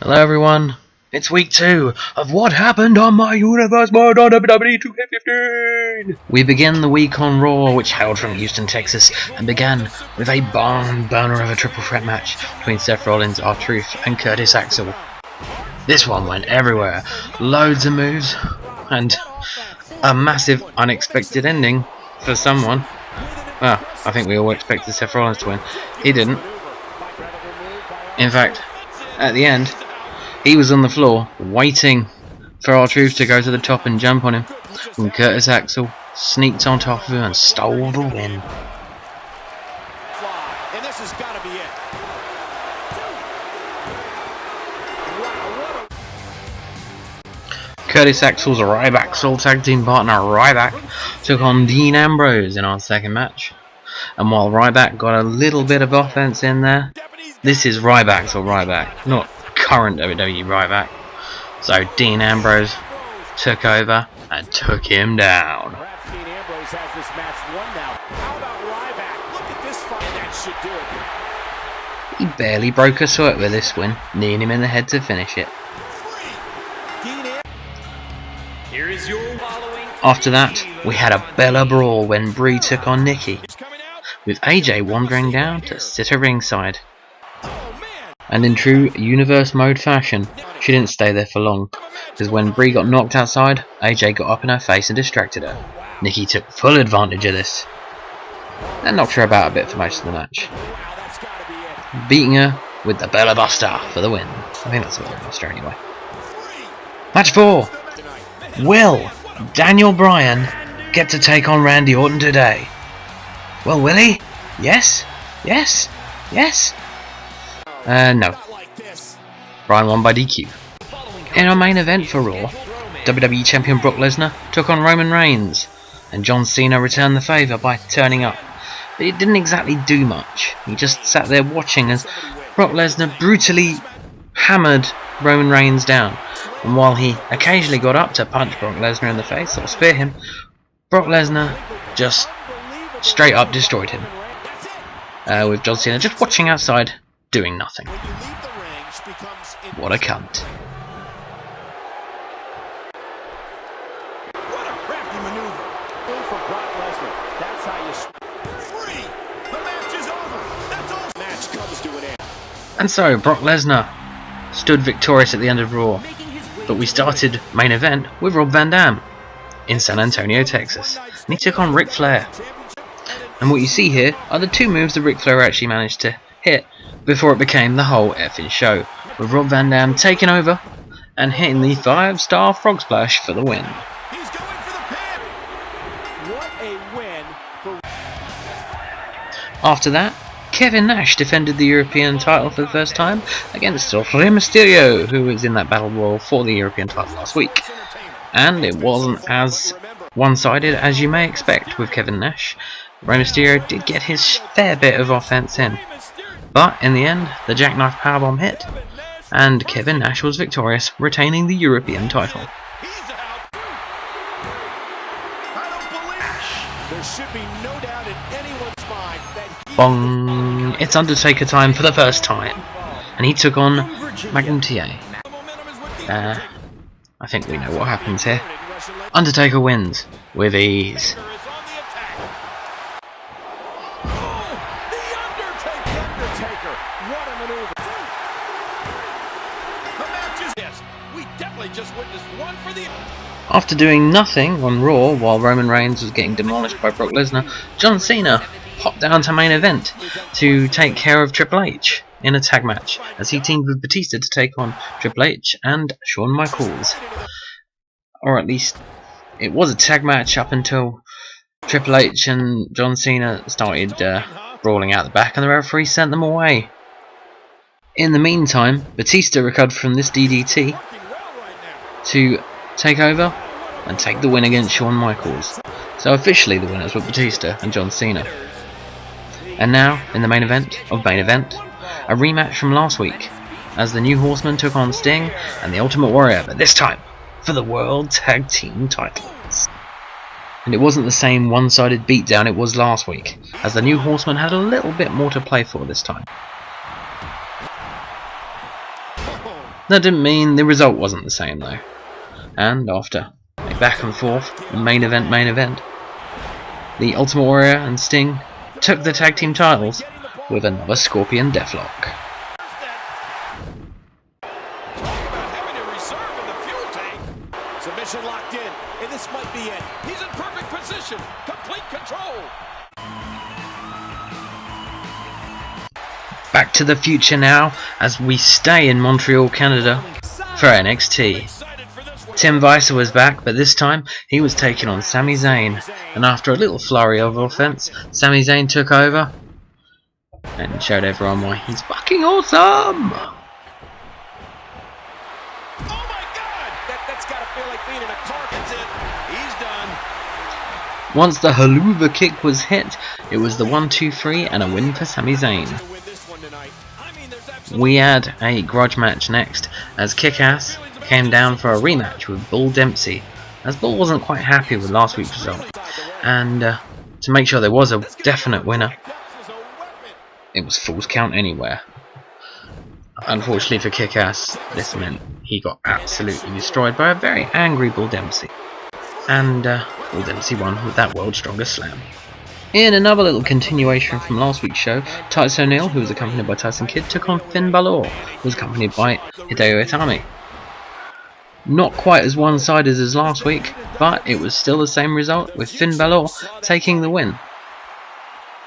Hello everyone, it's week 2 of What Happened on My Universe mode on WWE 2K15! We begin the week on Raw, which hailed from Houston, Texas, and began with a barn burner of a triple threat match between Seth Rollins, R-Truth, and Curtis Axel. This one went everywhere, loads of moves, and a massive unexpected ending for someone. Well, I think we all expected Seth Rollins to win. He didn't. In fact, at the end, he was on the floor waiting for R-Truth to go to the top and jump on him, and Curtis Axel sneaked on top of him and stole the win. Curtis Axel's Ryback Soul Tag Team partner Ryback took on Dean Ambrose in our second match, and while Ryback got a little bit of offense in there, this is Ryback's or Ryback, not current WWE Ryback. So Dean Ambrose took over and took him down. He barely broke a sweat with this win, kneeing him in the head to finish it. After that, we had a Bella Brawl when Brie took on Nikki, with AJ wandering down to sit her ringside. And in true Universe mode fashion, she didn't stay there for long, because when Brie got knocked outside, AJ got up in her face and distracted her. Nikki took full advantage of this, and knocked her about a bit for most of the match, beating her with the Bella Buster for the win. I think that's the Bella Buster anyway. Match 4! Will Daniel Bryan get to take on Randy Orton today? Well, will he? Yes? Yes? Yes? No. Bryan won by DQ. In our main event for Raw, WWE Champion Brock Lesnar took on Roman Reigns, and John Cena returned the favour by turning up. But he didn't exactly do much. He just sat there watching as Brock Lesnar brutally hammered Roman Reigns down. And while he occasionally got up to punch Brock Lesnar in the face or spear him, Brock Lesnar just straight up destroyed him. With John Cena just watching outside, doing nothing. What a cunt. What a crafty maneuver. For Brock Lesnar. That's how you the match is over. That's all. Match comes to an end. And so Brock Lesnar stood victorious at the end of Raw. But we started main event with Rob Van Dam in San Antonio, Texas. And he took on Ric Flair. And what you see here are the two moves that Ric Flair actually managed to hit before it became the whole effing show, with Rob Van Dam taking over and hitting the 5-star frog splash for the win. He's going for the pin. What a win for... After that, Kevin Nash defended the European title for the first time against Rey Mysterio, who was in that battle royal for the European title last week. And it wasn't as one-sided as you may expect with Kevin Nash. Rey Mysterio did get his fair bit of offense in, but in the end, the jackknife powerbomb hit, and Kevin Nash was victorious, retaining the European title. There should be no doubt in anyone's mind that Bong! It's Undertaker time for the first time, and he took on McIntyre. I think we know what happens here. Undertaker wins with ease. What a maneuver. The match is this. We definitely just witnessed one for the... After doing nothing on Raw while Roman Reigns was getting demolished by Brock Lesnar, John Cena popped down to main event to take care of Triple H in a tag match, as he teamed with Batista to take on Triple H and Shawn Michaels. Or at least it was a tag match up until Triple H and John Cena started brawling out the back, and the referee sent them away. In the meantime, Batista recovered from this DDT to take over and take the win against Shawn Michaels. So officially the winners were Batista and John Cena. And now, in the main event of main event, a rematch from last week, as the New Horsemen took on Sting and the Ultimate Warrior, but this time for the World Tag Team titles. And it wasn't the same one-sided beatdown it was last week, as the New Horsemen had a little bit more to play for this time. That didn't mean the result wasn't the same though. And after a back and forth main event, the Ultimate Warrior and Sting took the tag team titles with another Scorpion Deathlock. Submission locked in, and this might be it. He's in perfect position, complete control. Back to the future now as we stay in Montreal, Canada for NXT. Tim Weiser was back, but this time he was taking on Sami Zayn, and after a little flurry of offense, Sami Zayn took over and showed everyone why he's fucking awesome. Once the haluva kick was hit, it was the 1-2-3 and a win for Sami Zayn. We had a grudge match next as Kick-Ass came down for a rematch with Bull Dempsey, as Bull wasn't quite happy with last week's result, and to make sure there was a definite winner, it was Falls Count Anywhere. Unfortunately for Kick-Ass, this meant he got absolutely destroyed by a very angry Bull Dempsey, and Bull Dempsey won with that World's Strongest Slam. In another little continuation from last week's show, Titus O'Neil, who was accompanied by Tyson Kidd, took on Finn Balor, who was accompanied by Hideo Itami. Not quite as one-sided as last week, but it was still the same result, with Finn Balor taking the win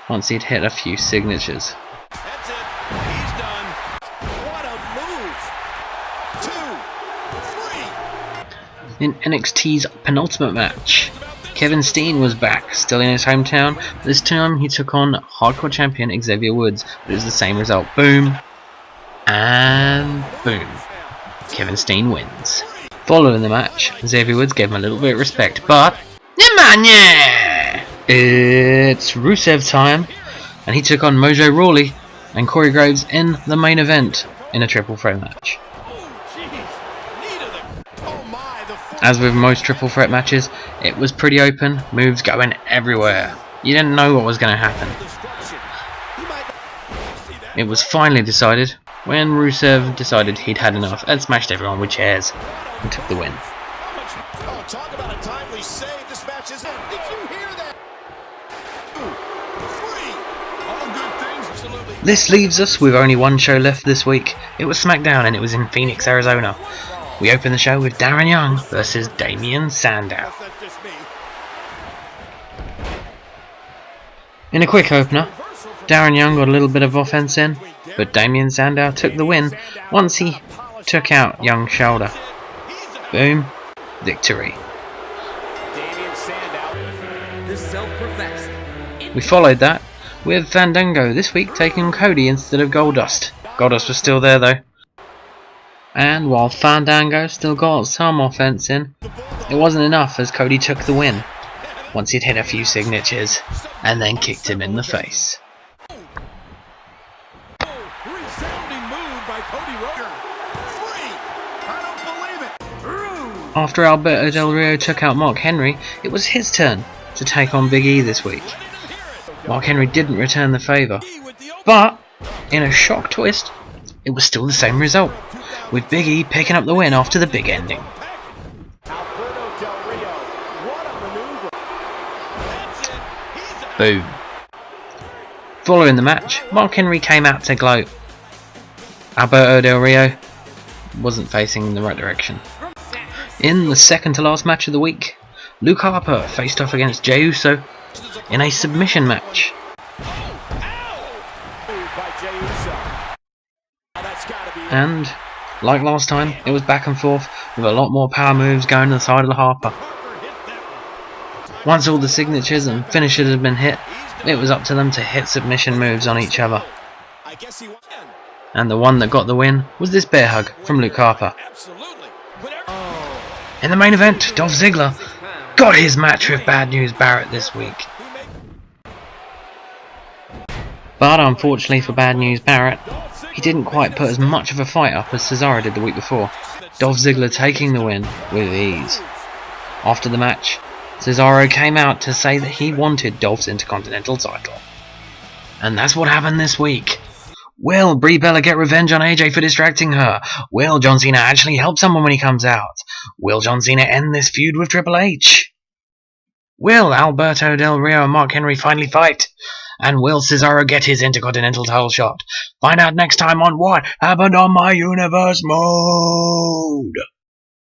once he'd hit a few signatures. That's it. He's done. What a move. 2, 3. In NXT's penultimate match, Kevin Steen was back, still in his hometown. This time he took on Hardcore Champion Xavier Woods, but it was the same result. Boom, and boom. Kevin Steen wins. Following the match, Xavier Woods gave him a little bit of respect, but it's Rusev time, and he took on Mojo Rawley and Corey Graves in the main event in a triple threat match. As with most triple threat matches, it was pretty open, moves going everywhere. You didn't know what was going to happen. It was finally decided when Rusev decided he'd had enough and smashed everyone with chairs and took the win. Talk about a timely save. This match is in. Did you hear that? 2, 3. All good things. This leaves us with only one show left this week. It was SmackDown and it was in Phoenix, Arizona. We open the show with Darren Young versus Damien Sandow. In a quick opener, Darren Young got a little bit of offense in, but Damien Sandow took the win once he took out Young's shoulder. Boom, victory. We followed that with Fandango this week taking on Cody instead of Goldust. Goldust was still there though. And while Fandango still got some offense in, it wasn't enough as Cody took the win once he'd hit a few signatures and then kicked him in the face. After Alberto Del Rio took out Mark Henry, it was his turn to take on Big E this week. Mark Henry didn't return the favour, but in a shock twist, it was still the same result, with Big E picking up the win after the big ending. Boom. Following the match, Mark Henry came out to gloat. Alberto Del Rio wasn't facing in the right direction. In the second to last match of the week, Luke Harper faced off against Jey Uso in a submission match. And like last time, it was back and forth with a lot more power moves going to the side of the Harper. Once all the signatures and finishes had been hit, it was up to them to hit submission moves on each other. And the one that got the win was this bear hug from Luke Harper. In the main event, Dolph Ziggler got his match with Bad News Barrett this week. But unfortunately for Bad News Barrett, he didn't quite put as much of a fight up as Cesaro did the week before, Dolph Ziggler taking the win with ease. After the match, Cesaro came out to say that he wanted Dolph's Intercontinental title. And that's what happened this week. Will Brie Bella get revenge on AJ for distracting her? Will John Cena actually help someone when he comes out? Will John Cena end this feud with Triple H? Will Alberto Del Rio and Mark Henry finally fight? And will Cesaro get his Intercontinental title shot? Find out next time on What Happened on My Universe Mode!